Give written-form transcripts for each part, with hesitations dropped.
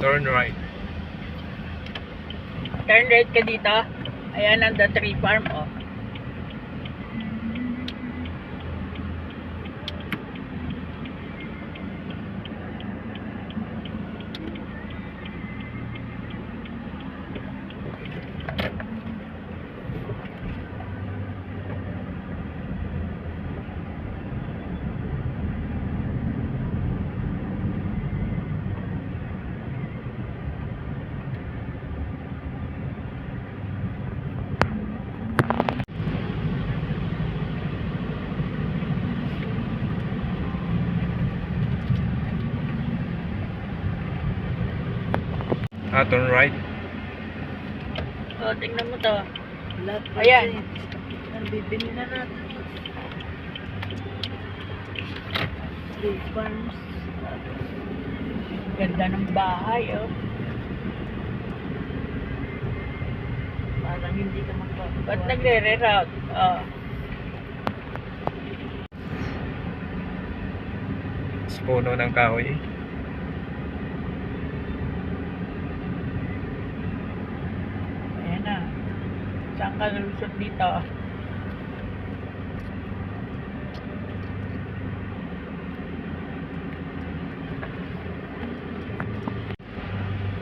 Turn right. Turn right ka dito. Ayan ang the tree farm, oh. Turn right. Oh, tingnan mo to. Ayan. Ayan. Bibili na natin. Tree farms. Ganda ng bahay, oh. Parang hindi ka magpapagawa. Ba't nagre-reroute? Oh. Puno ng kahoy. Ayan na. Saan ka lusot dito?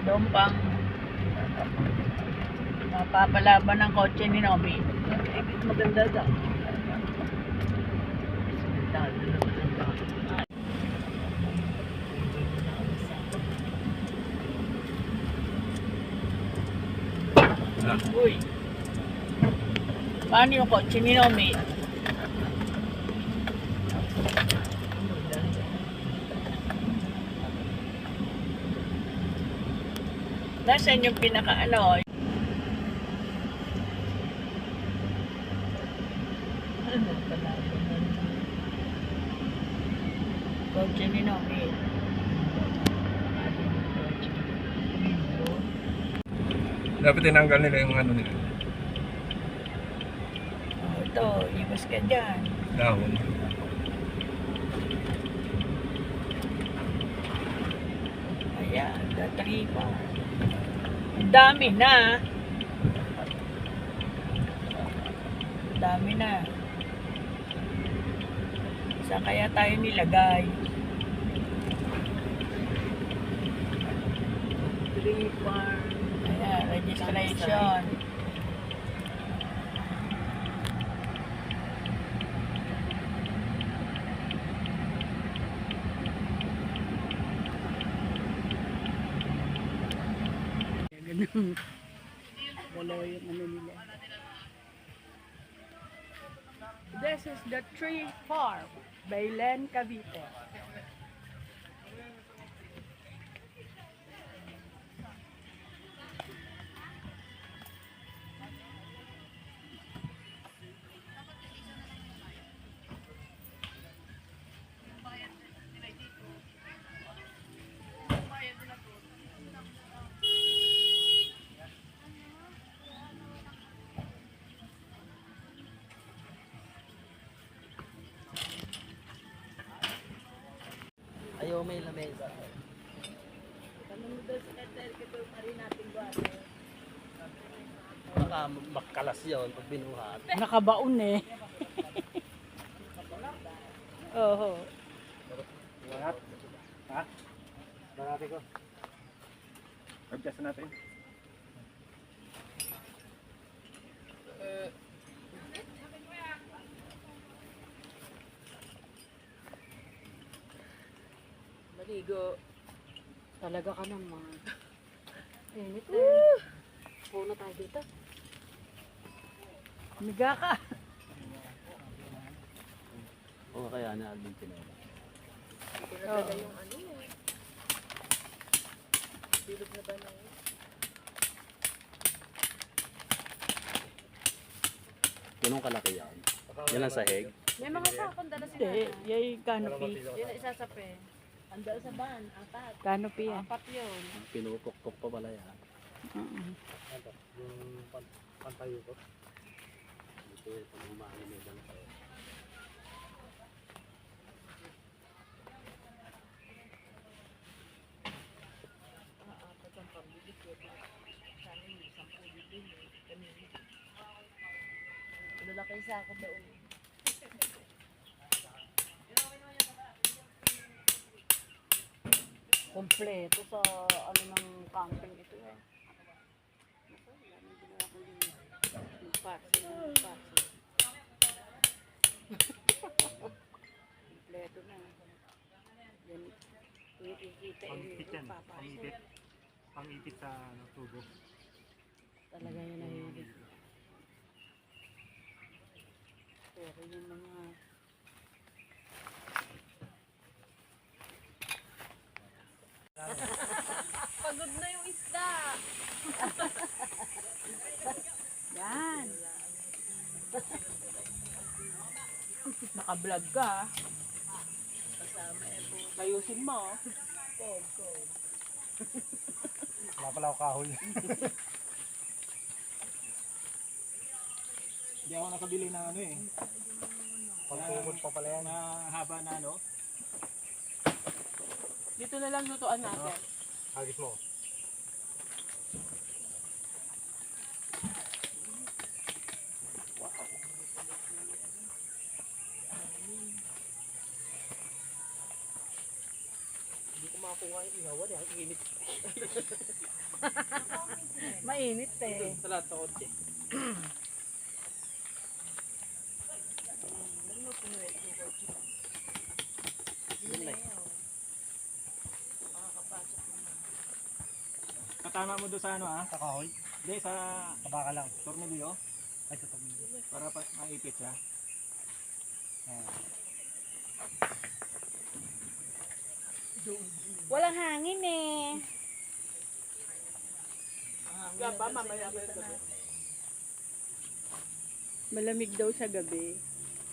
Doon pang mapapalaban ng kotse ni Nomi. Maganda daw. Uy. Paano yung kotse ni Nomi? Nasaan yung pinaka-ano? Ano pala? Kotse ni Nomi. Dapat tinanggal nila yung ano nila. Oh, ito, iwas ka dyan. Dahon. Ayan, the tree pa. Ang dami na. Ang dami na. Saan kaya tayo nilagay? Tree farm. Ayan, registration. Ganun. Wala yung ano nila. This is the tree farm by Len Cavite. Ayaw may lamesa. Tanong mo daw sa hotel kito pa rin natin buwan. Baka makalas yun pag binuhat. Nakabaon eh. Oo. Lahat? Ha? Barate ko. Adjust natin. Maligo. Talaga ka naman. Init eh. Puno tayo dito. Miga ka. Oo, kaya na Alvin Pineda. Oo. Yung ano eh. Bilog na ba na yun? Ganun kalaki yan. Yan ang sahig. May mga sakon dala si Hindi, Nana. yung canopy. Yun ang isasape. Andal sa van, apat. Canopy yan. Apat yun. Pinupok-pok pa pala yan. Yung pantayo ko. Ito yung pag humangin may dala tayo. Kaysa ako doon. Kompleto sa ano ng camping ito eh. Parcel. Kompleto na. Yan. Kikita Pangipit yan. papasok. Pangipit sa tubo. Talaga yun nahilig. Pero yung mga Pagod na yung isda. yan. Naka-vlog ka. Ayusin mo. Wala pala ako kahoy. Hindi ako nakabili ng ano eh. Pagpumod pa pala yan. Na haba na ano. Dito na lang lutuan natin. Hagis mo. Hindi ko makakuha yung ihawan eh. Ang init. Mainit eh. Sa lahat sa konti. Katama mo doon sa ano ah? Sa kahoy? Hindi, sa kabaka lang. Tornilyo? Ay, sa tornilyo. Para maipit siya. Walang hangin eh. Gaba, mamaya ba yung gabi? Malamig daw sa gabi.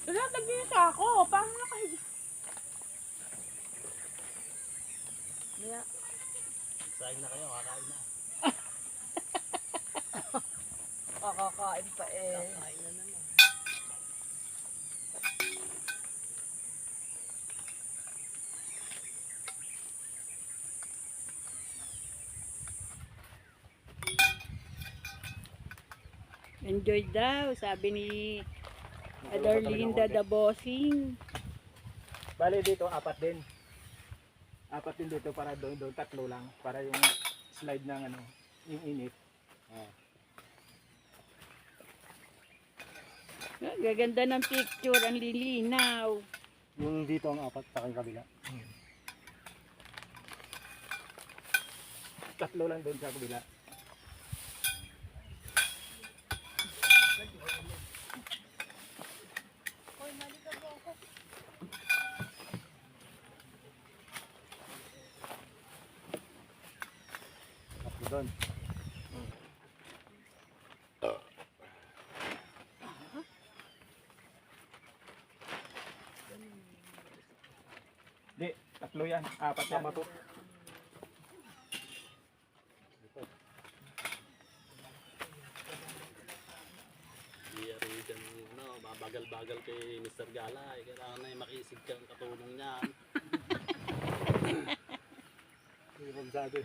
Tinatagin sa ako. Paano nakahiga? Maya. Sain na kayo, kakain na. Kakain pa eh. Kakain na naman. Enjoy daw, sabi ni Adarlinda the Bossing. Bale dito, apat din. Apat din dito para doon, tatlo lang. Para yung slide ng ano, yung init. Gaganda ng picture, ang lilinaw. Yung dito ang apat sa aking kabila. Tatlo lang doon sa kabila. Tatlo doon. Di, tatlo yan. Apat yan. Tama to. Iyari dyan, no, babagal-bagal kay Mr. Gala. Kailangan na yung makisig ka ang katulong niyan. Hindi mo sabi.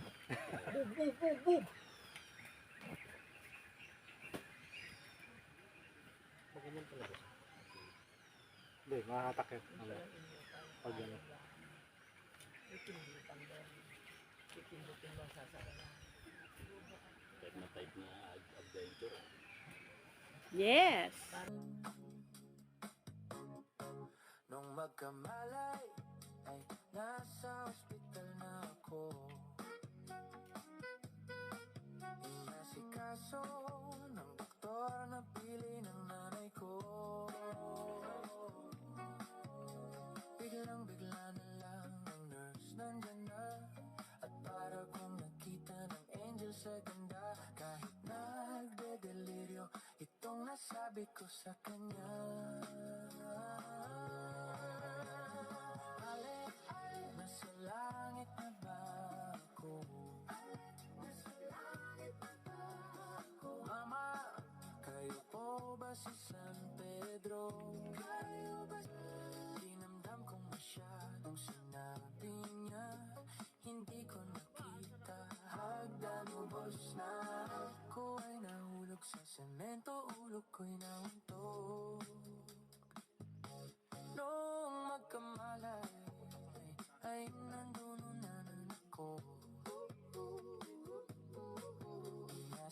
Maganyan talaga. Hindi, makakatak yan. Pag ano. Type na adventure. Yes. Nung magkamalay ay nasa ospital na ako. Inasikaso ng doktor na pili ng nanay ko. Biglang-bigla na lang ang nurse nandyan na. At para kong nakita ng angel sa ganda. Kahit nagde-deliryo, itong nasabi ko sa kanya. Nasa langit na ba ako? Mama, kayo po ba si San Pedro? Dinamdam kong masyadong sinabi niya. Hindi ko nakita, hagdan ubos na. Ako ay nahulog sa semento, ulo ko'y naunto.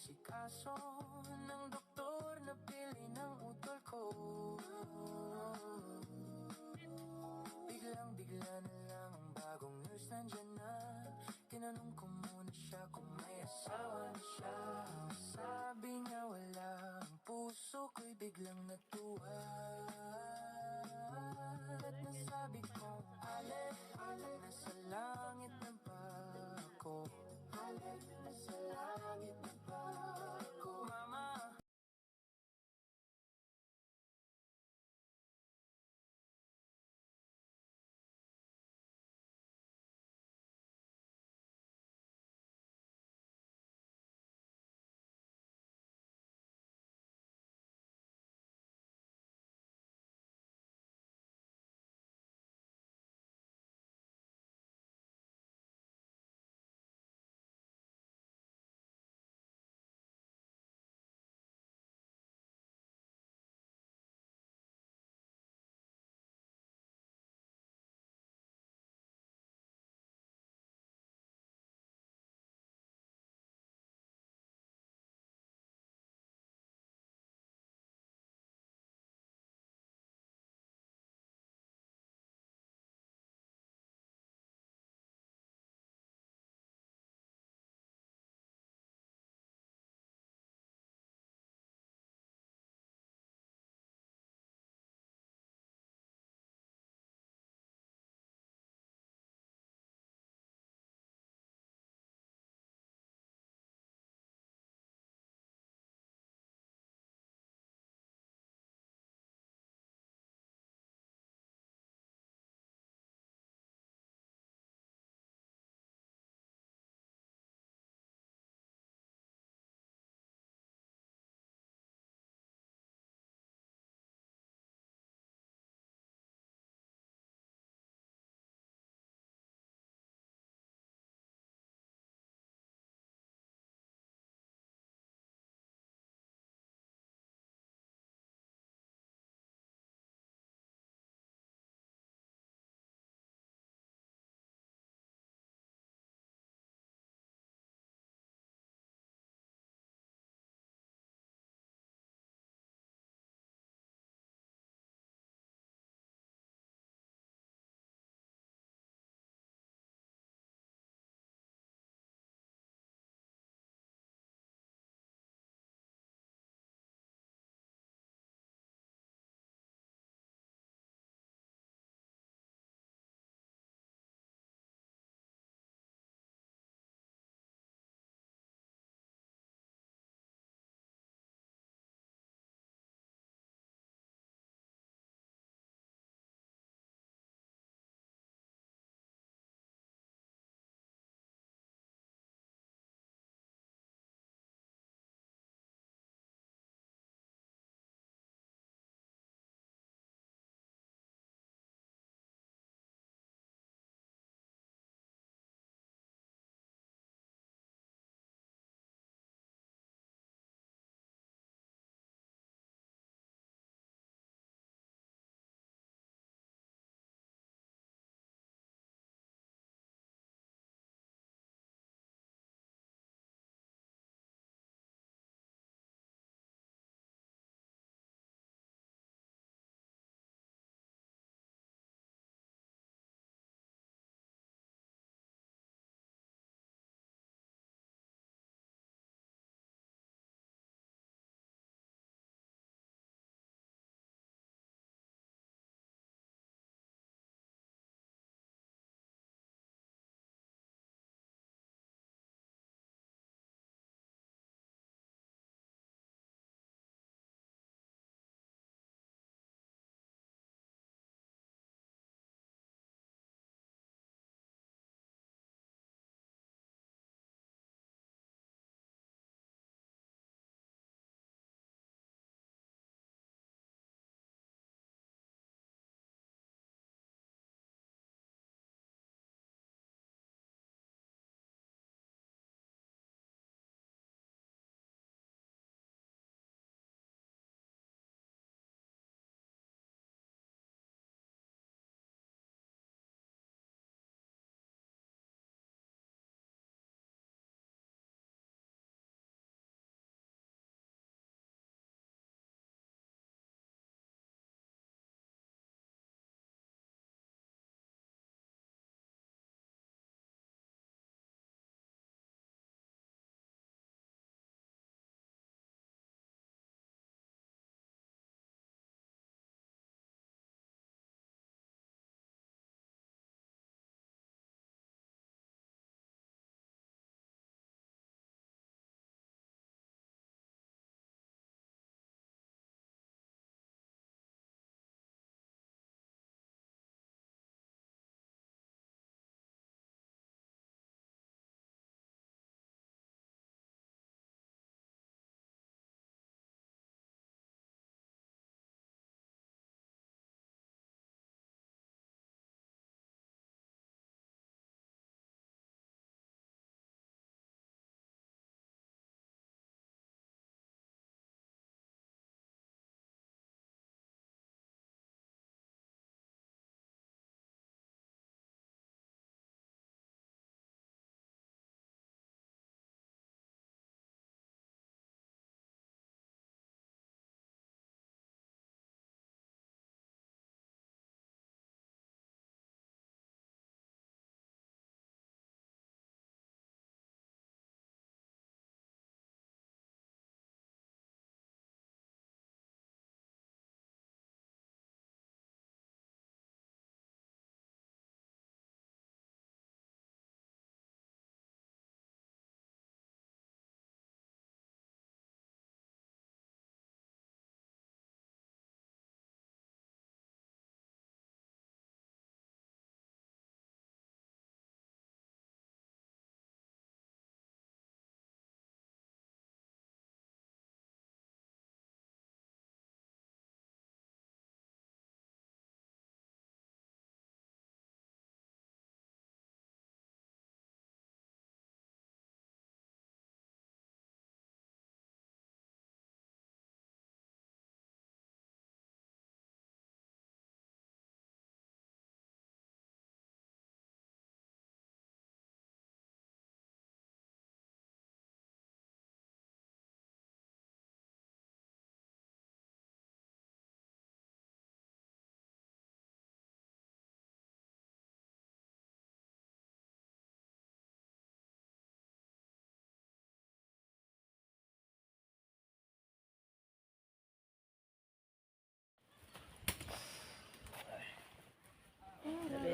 inasikaso ng doktor na pili ng utol ko. Biglang-bigla na lang ang bagong nurse nandyan na. Tinanong ko muna siya kung may asawa na siya. Sabi niya wala, ang puso ko'y biglang natuwa. At nasabi kong Alec, nasa langit na ba ako? Alec, nasa langit na ba ako? Mama,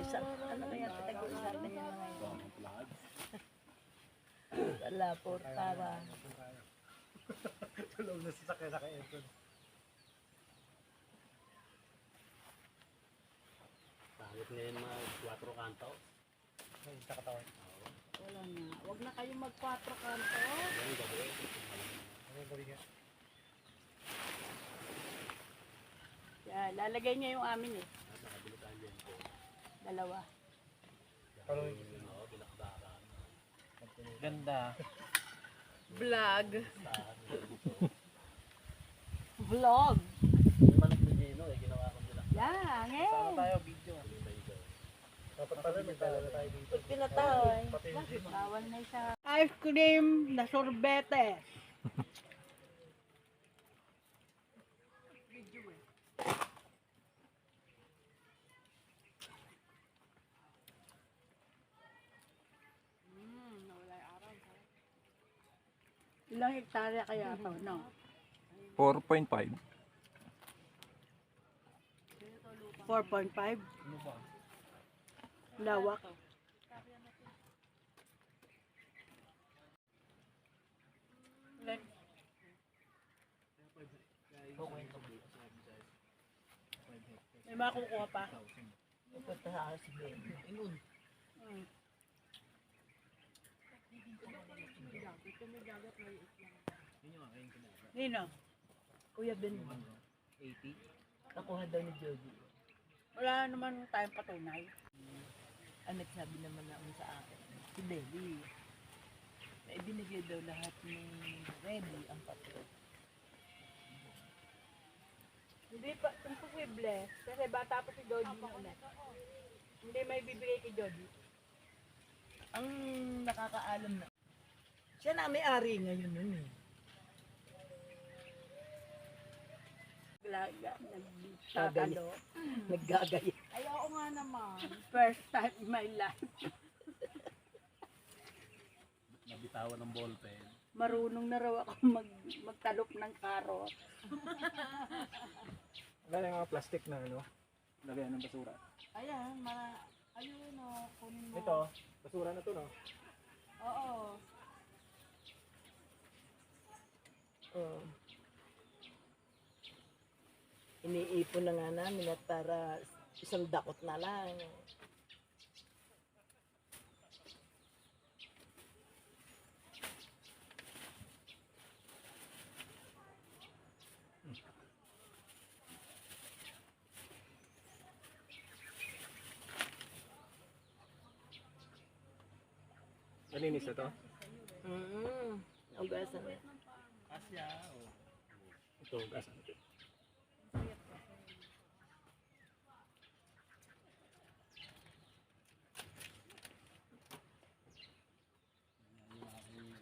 Ano kaya tag-uusap na yan ngayon? Vlog. Wala, portara. Tulog na sasakyan sa kaya. Bakit ngayon mag 4 kanto? Ay, kakatawan. Wala na. Huwag na kayo mag-4 kanto. Yan, gabi. Ano yung gabi nga? Yan, lalagay niya yung amin eh. Nakabilitan dyan po. Dalawa. Oo, bilakbaran. Ganda. Vlog. Tahan. Vlog. Yung manok ni Gino, ginawa ko bilakbaran. Yan, Saan eh. tayo video? Dapat pala may tala na tayo dito. Pinatay. Pati yung jeep. Bawal na isa. Ice cream na sorbete. Ilang hektarya kaya ito, no? 4.5. 4.5? Ano ba? Lawak. May makukuha pa. Punta sa akin si Ben. Inun. Mm. Nino? Kuya Ben. 80. Kakuha daw ni Jody. Wala naman tayong patunay. Ang nagsabi naman naman sa akin. Si Deli. Na ibinigay daw lahat ng Remy ang papel. Hindi pa, imposible. Kasi bata pa si Jody na ulit. Hindi may bibigay kay Jody. Ang nakakaalam na. Siya na may-ari ngayon nun eh. Glaga, nagtatalo. Naggagaya. Ayoko nga naman. First time in my life. Nabitawan ng ballpen. Marunong na raw ako magtalok ng karot. Wala yung mga plastic na ano. Lagayan ng basura. Ayan, ayun o, kunin mo. Ito, basura na to no. Oo. Oh. Iniipon na nga namin at para isang dakot na lang. Malinis na to. Ugasan na. Asya, o. Ito, gasan ito.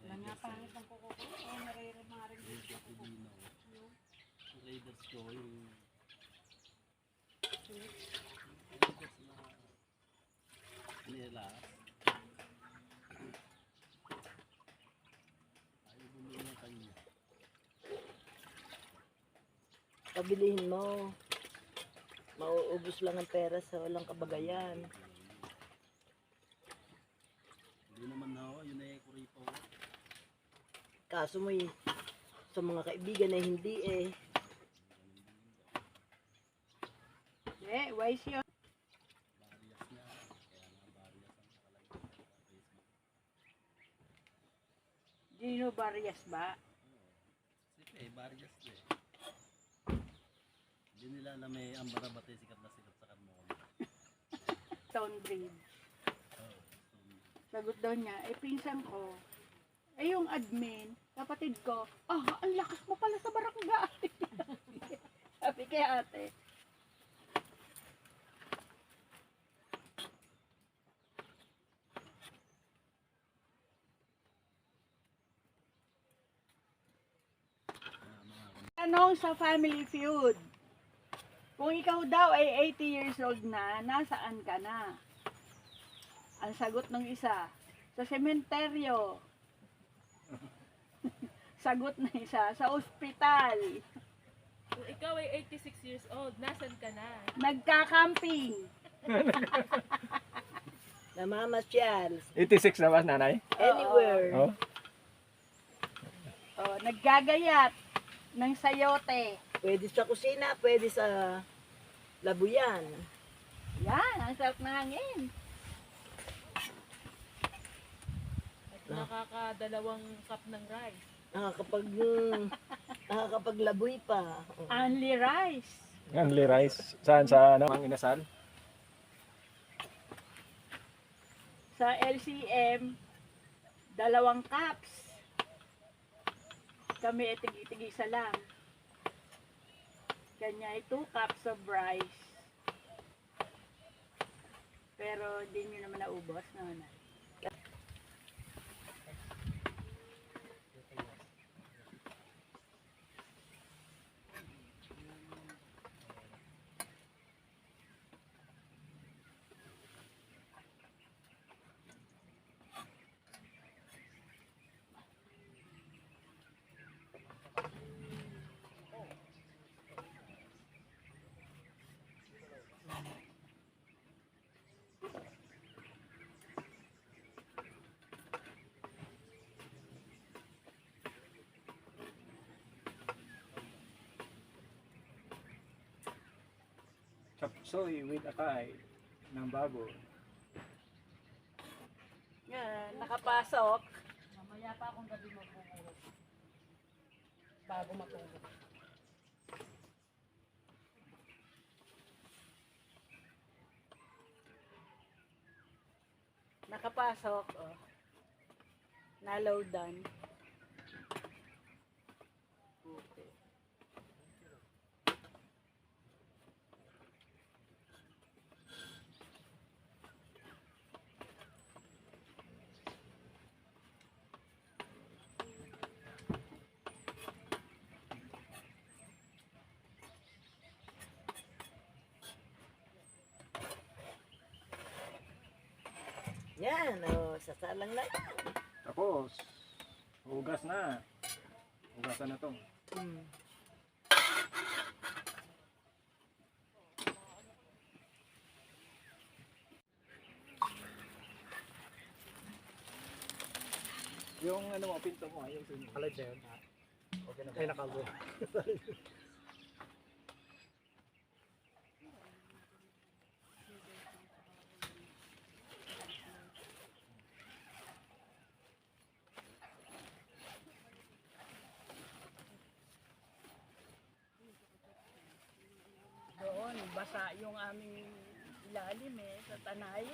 Wala nga pangit ang kuko ko. Oo, naririmarin din sa kuko. Yung Raiders ko, yung... Nila. Ayaw bumili ng kanya. Pabilihin mo. Mauubos lang ang pera sa walang kabagayan. Hindi naman ako, yun ay kuripo. Kaso mo sa mga kaibigan na hindi eh. Eh, wise yun. Barrias niya. Kaya nga barrias ang nakalagay sa Facebook. Gino Barrias ba? Kasi barrias niya eh. Hindi nila alam eh, ang barabate sikat na sikat sa Carmona. Stonebridge. Oh, Sagot daw niya, pinsan ko. Yung admin, kapatid ko, ang lakas mo pala sa barangay. Sabi kay ate. Tanong sa Family Feud. Kung ikaw daw ay 80 years old na, nasaan ka na? Ang sagot ng isa, sa sementeryo. Sagot ng isa, sa ospital. Kung ikaw ay 86 years old, nasan ka na? Nagka-camping. Namamasyal. 86 na ba, nanay? Anywhere. Oh. Oh, naggagayat ng sayote. Pwede sa kusina, pwede sa labuyan. Yan, ang sarap ng hangin. At nakakadalawang cup ng rice. Nakakapaglaboy pa. Only rice. Only rice. Saan sa ano? Ang inasal? Sa LCM, 2 cups. Kami ay tigi-tigisa lang. Kanya ay 2 cups of rice. Pero hindi nyo naman naubos, no? Chop suey with atay ng bago. Yan, nakapasok. Mamaya pa akong gabi magbubuhos. Bago matulog. Nakapasok, oh. Naloadan. Okay. Yan, sasalang na. Tapos, hugas na. Hugasan na to. Hmm. Yung ano mo, pinto mo, ayun sa inyo. Kalad na yun. Okay na ba? Ay, nakago. Doon, basa yung aming ilalim sa tanay.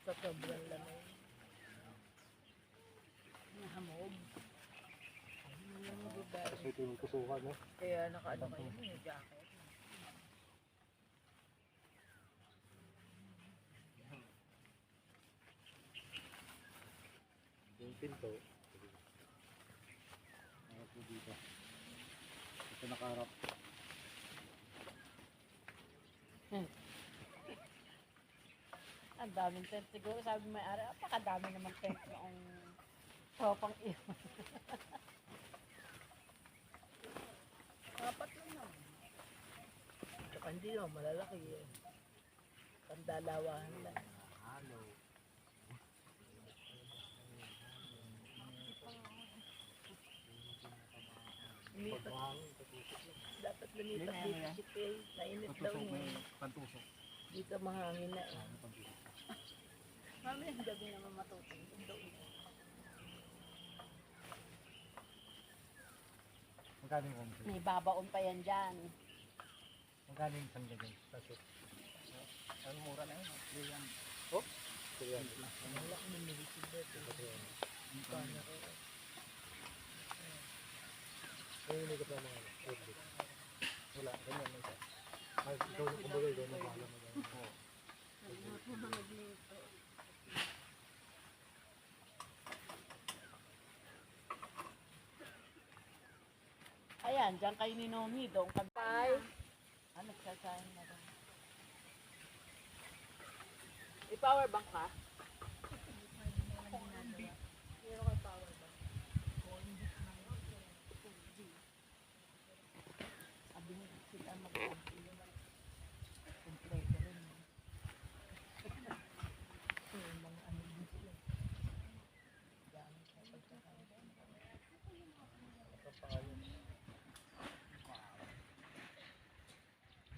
Sa sobrang lamig. Nahamog. Kasi ito yung kusukan, no? Kaya nakaano kayo yung jacket. Yung pinto. Harap mo dito. Ito nakaharap. Ang daming tent siguro. Sabi may ari, apakadami naman tent noong sopang iyo. Apat lang naman. Saka hindi naman malalaki eh. Pandalawahan lang. Lumipat. Dapat lumipat dito si Kay. Nainit daw niya. Pantusok. Dito mahangin na eh. Mami, ang gabi naman matutong. Doon. Magkano yung konti? May babaon pa yan dyan. Magkano yung panggagay? Tasok. Ang mura na yun. Yan. Oh? Yan. Wala ko namilisip dito. Paano ko? Ay, hindi ka pa mga wala, ganyan lang siya. Ay, ikaw na kumbaga, ikaw na bahala mo ganyan. Oo. Ayan, dyan kayo ni Nomi. Doon ka. Bye. Nagsasayang na doon. May power bank ka? Sabi niya sila mag-completo rin.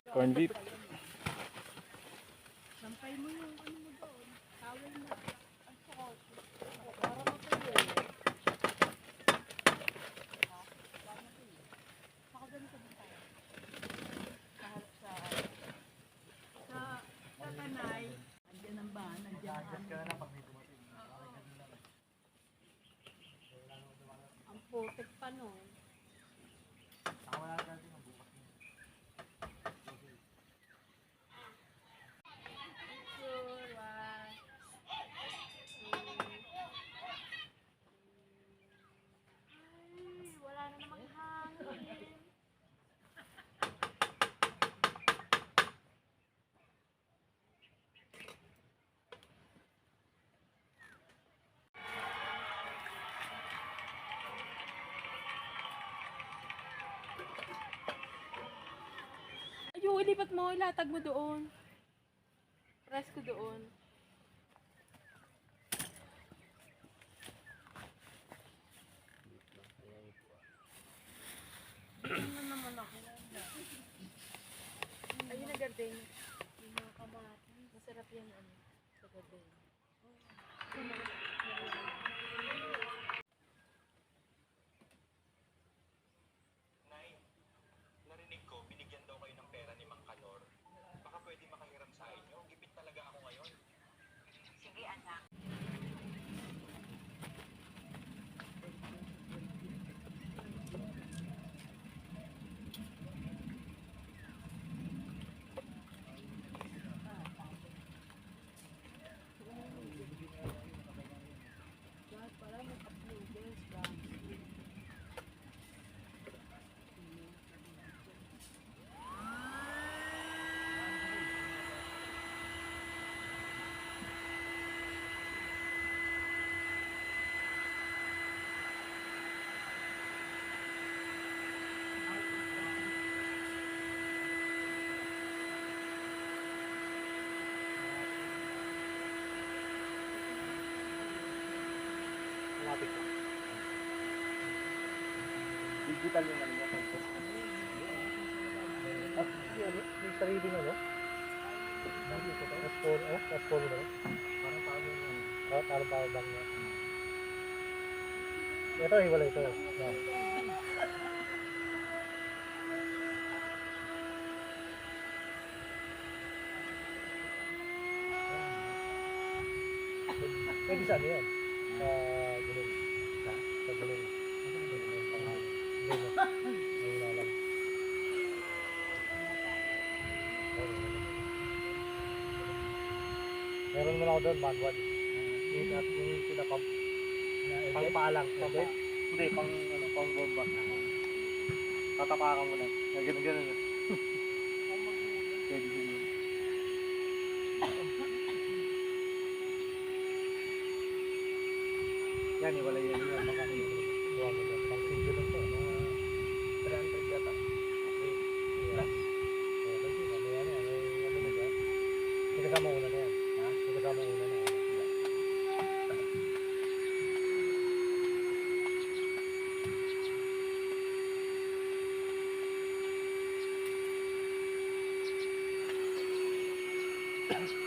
Corn beef. Sampay mo yung ano mo doon. Towel mo. Sa Tanay, nandiyan ang bahan, nandiyan ang Ang putik pa nun. Ay, wala na namang hangin. Ayun, ilipat mo, ilatag mo doon. Press ko doon. Ano naman ako? Ayun na garden. Yung mga kamati. Masarap yan ano. Sa garden. Narinig ko, binigyan daw kayo ng pera ni Mang Kanor. Baka pwede makahiram sa inyo. Gipit talaga ako ngayon. Sige anak. Lumapit ka. Digital yung ano niya. May sarili na, no? Tapos polo na. Parang paano yung parang power bank niya. Ito, hiwala ito. Yan. Pwede sa ano yan? Sa gulong. Sa gulong. Gulong. Nawala lang. Meron mo lang ako doon, manual. Yung pinapump. Pang paalang. Hindi, pang bomba. Tatapakan mo lang. Ganun. Pwede din yun. Yan, wala yan. Yan, makano yun. Huwag mo yan. Pang single lang to. 300 yata. Plus. Ano yan? Ano na dyan? May kasama una na yan. Ha? May kasama una na yan.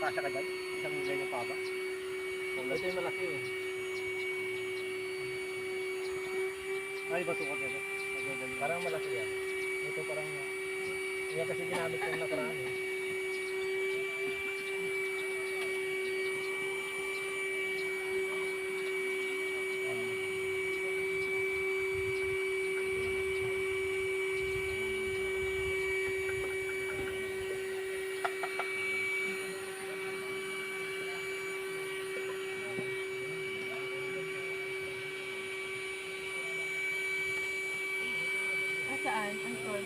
Kasya ka dyan? Isang ganyan pa ba? Ito yung malaki eh. Ay, basukat nito. Parang malaki yan. Ito parang, yan kasi ginamit ko yung nakaraan eh. Saan? Ang corn?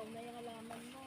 Na yung alaman mo.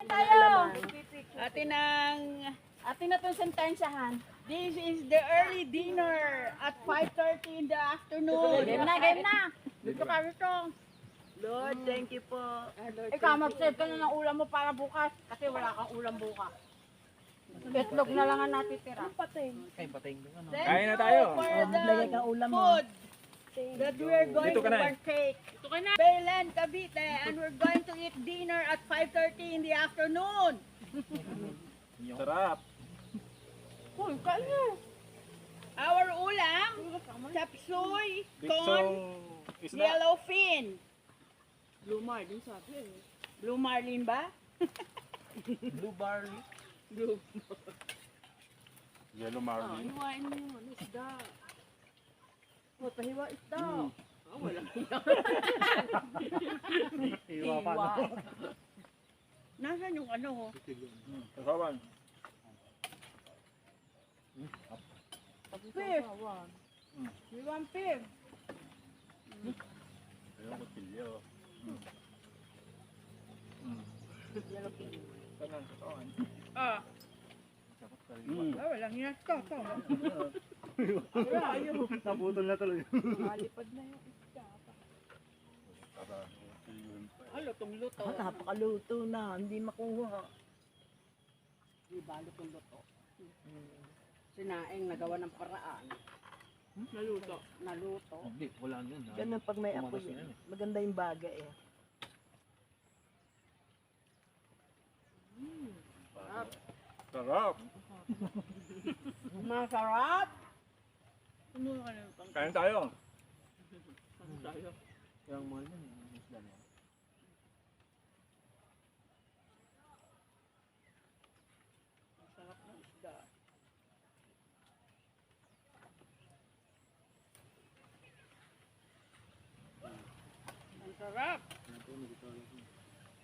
tayo. Alam Atin na itong sentensyahan. This is the early dinner at 5:30 in the afternoon. Game na. Dito ka rito. Lord, thank you po. Ikaw, mag-save ka na ng ulam mo para bukas. Kasi wala kang ulam bukas. Itlog na lang ang natitira. Kain na tayo. For Maglagay the kang ulam mo. food that we're going Dito to ka na. partake. Belen, Cavite, and we're going to eat dinner at 5:30 in the afternoon. Sarap. Uy, kain na. Our ulam, chapsuy, corn, Bigsong isda. yellowfin. Blue marlin sabi eh. Blue marlin ba? Blue barley. Yellow marlin. Hiwain mo yung isda. O, pahiwa isda. Iwa pa na. Nasaan yung ano? Kasawan. Fish. We want fish. Ayun, kutilyo. Kanan, kasawan. Ah, walang yan. Ito. Wala, ayun. Naputol na tuloy. Malipad na yung isda. Lutong-luto. Napakaluto na, hindi makuha. Di ba, lutong-luto. Sinaing nagawa ng paraan. Naluto. Hindi, wala nun. Ganun pag may apoy. Maganda yung baga eh. Sarap. Masarap. Kain tayo. Yung mahal nun, yung isda na yan. Sarap ng isda. Ang sarap.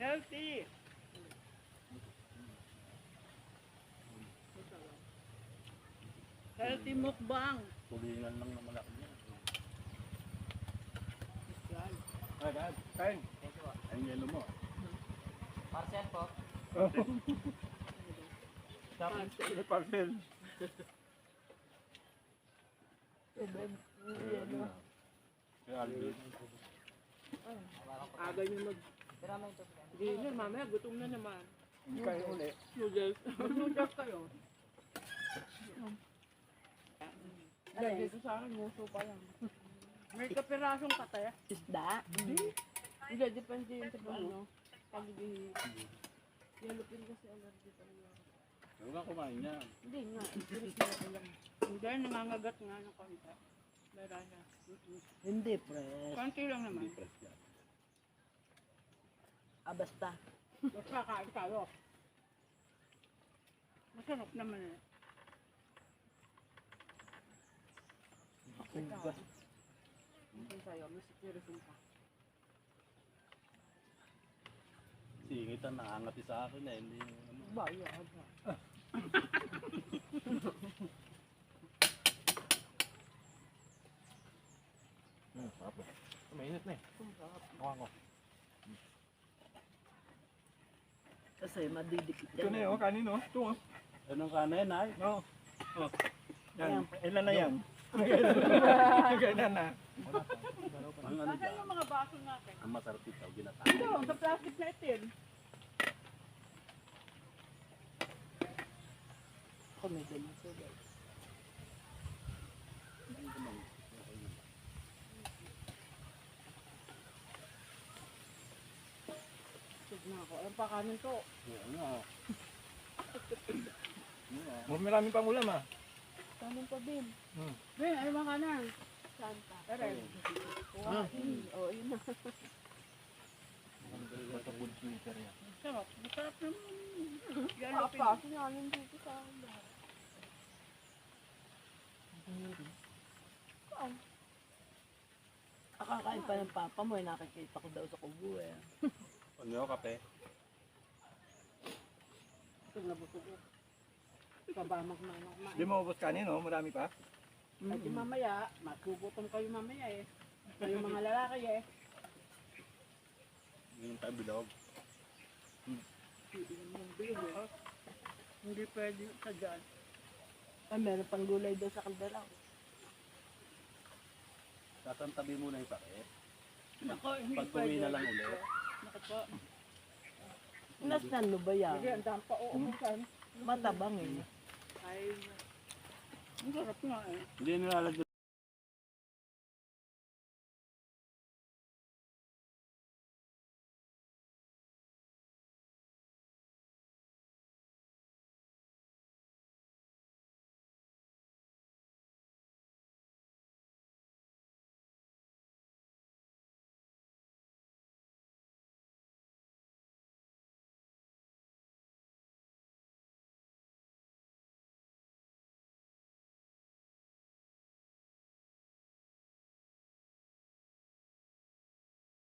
Healthy. Healthy mukbang. Tulingan lang na malaki niya. Kain. Ang yelo mo. Parcel po. May parcel. Kaya Alvin. Aga nyo mag-dinner, mamaya gutom na naman. Kain uli. Noodles. Noodles kayo. Dito sa akin, muso pa lang. May kapirasong kataya. Isda. Hindi, depende yun sa ano. Pag-ibig. Yalupin kasi allergy talaga. Huwag ka kumain niya. Hindi nga, ipiris na ko lang. Hindi, nangangagat nga ng konti. Meron na. Hindi, fresh. Konti lang naman. Basta. Basta kain tayo. Masarap naman eh. Ikaw. Hindi sa'yo, may security ka. Singit ang nakangati sa akin eh. Hindi ano. Bayo, Sarap. Mainit na eh. Mukha ko. Kasi madidikit Ito na yun, kanin oh. Ito oh. Anong kanin ay? Oo. Oh. Yan. Ilan na yan? Kailan na. Ang ano Nasaan yung mga baso natin? ang masarap ito, ginatahan. Ito, sa plastic na itin. Ako may ganito guys. Tignan ako. Ang pakanin to. Ano? Marami pang ulam ah. Kanin pa din. Hmm. Ben, ay makanan. Saan ka? Tara. Oo, yun na. Sarap. Masarap naman. Papa, sinamin dito sa akin. Nakakain pa ng papa mo eh. Nakikita ko daw sa kubo eh. Ano yung kape? Ito nabusog ko. Kabamak na. Hindi mo ubos kanin oh, marami pa. Ay di mamaya, matugutom kayo mamaya eh. Kayo mga lalaki eh. Yung tayo bilog. Hindi pwede sa dyan. Ah, meron pang gulay daw sa kaldera. Tatantabi muna yung pakit. Nako, hindi Pag tuwi pwede. na lang ulit. Nako po. Nasaan mo ba yan? Hindi, ang dami pa uubusan. Matabang eh. Ay, ang sarap nga eh. Hindi nilalagyan.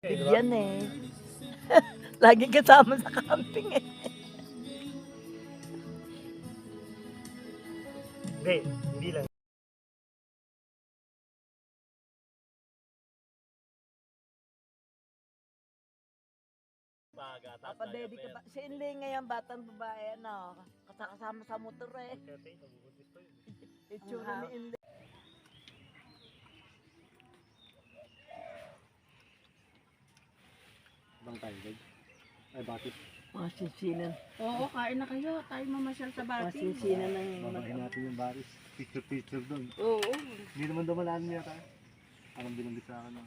Yan eh. Lagi kasama sa camping eh. Hindi lang. Papa Daddy ka ba? Si Inling ngayon, batang babae, ano, kasama sa motor eh. Itsura ni Inling. Bang tayo, Dad? Ay, bakit? Masinsinan. Oo, kain na kayo. Tayo mamasyal sa bati. Masinsinan ng Babahin natin yung baris. Picture doon. Oo. Hindi naman dumalaan niya ta. Parang binanggit sa akin.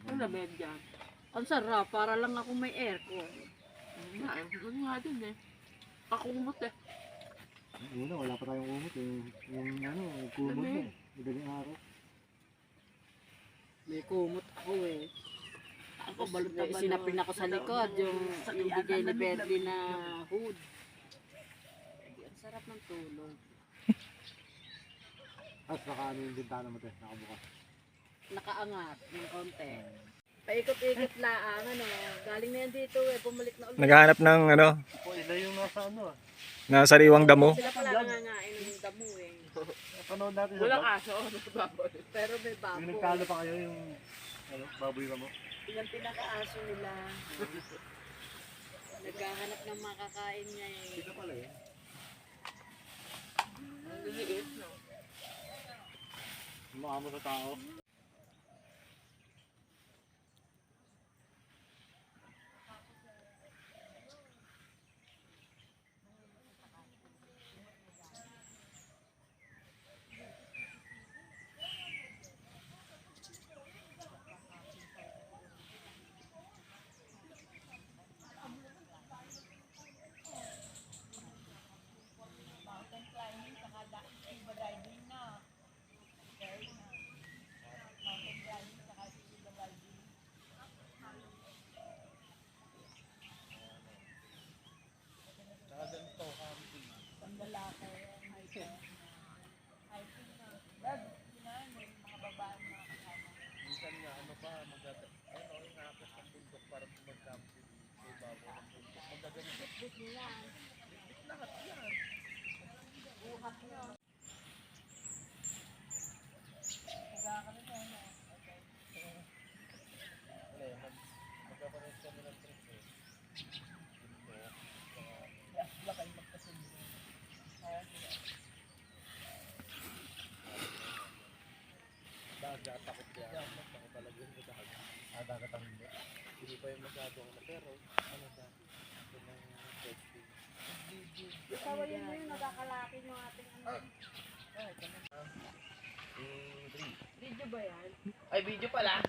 Ano ba dyan? Ang sarap. Para lang ako may aircon. Ano nga din eh. Kakumot eh. Una, wala pa tayong umot. Yung ano, kumot na. Madaling araw. May kumot ako eh. Ako sinapin ako sa likod. Yung bigay ni Bertie na hood. Ang sarap ng tulog. At saka ano yung bintana mo, te? Nakabukas. Nakaangat ng konti. Paikot-ikot laang ano. Galing na yan dito eh. Bumalik na ulit. Naghahanap ng ano, Ila yung nasa ano ah. na sariwang damo. Sila pala nangangain ng damo eh. Panood natin sa Wala vlog. kaso. Pero may Yung baboy. nagkalo pa kayo yung ano, baboy ka mo. Yung pinakaaso nila. Naghahanap ng makakain niya eh. Dito pala eh. Ang liliit no. Mukha mo sa tao. Dagat, takot yan. Takot talaga yung dagat. Dagat ang hindi. Hindi pa yung masyado ako na pero ano siya? Ito ng safety. Kawayan mo yung nakakalaki ng ating ano. Video ba yan? Ay, video pala!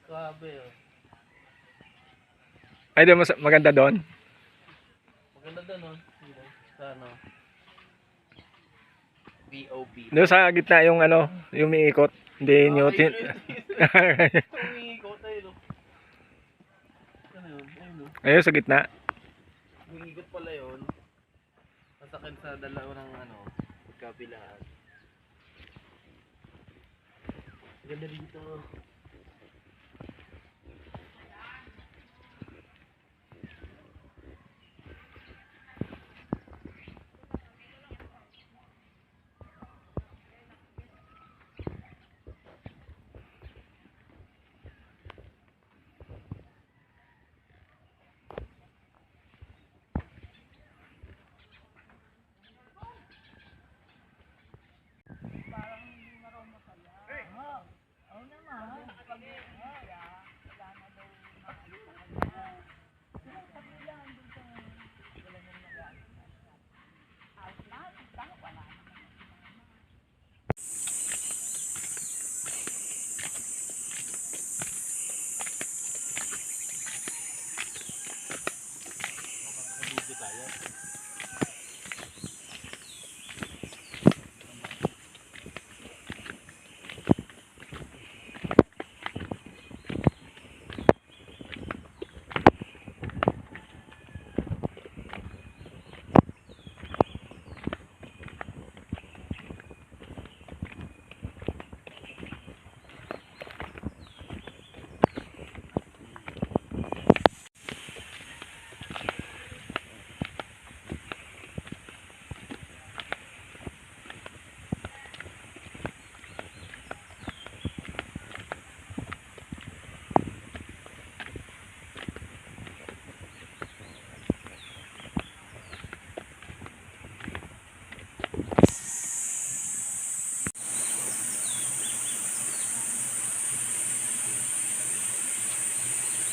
Grabe oh. Ay, doon maganda doon. Maganda doon oh. Sa ano? VOB. Doon sa gitna yung ano, yung umiikot. Hindi nyo Umiikot tayo no. Ano yun? Ayun no. Ayun sa gitna. Umiikot pala yun. Sasakyan sa dalawa ng ano, pagkabilaan. Ganda dito.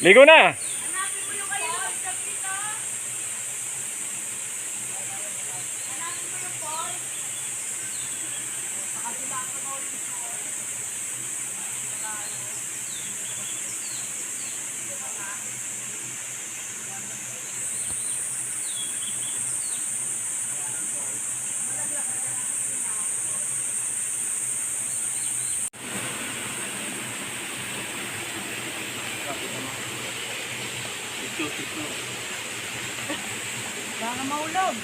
Ligo na! Baka maulog.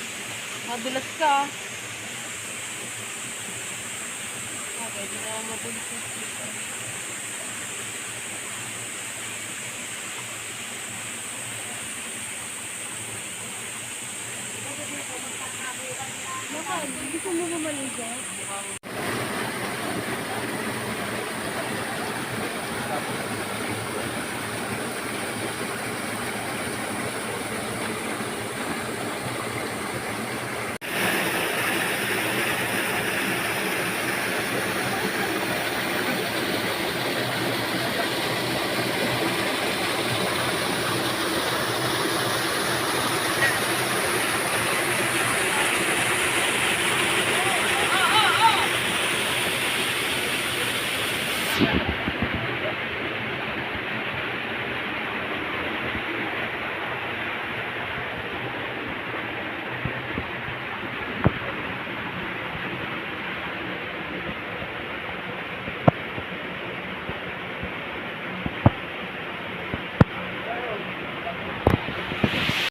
Madulas ka. Pwede na mabulis dito. Baka, hindi ko mo maligo.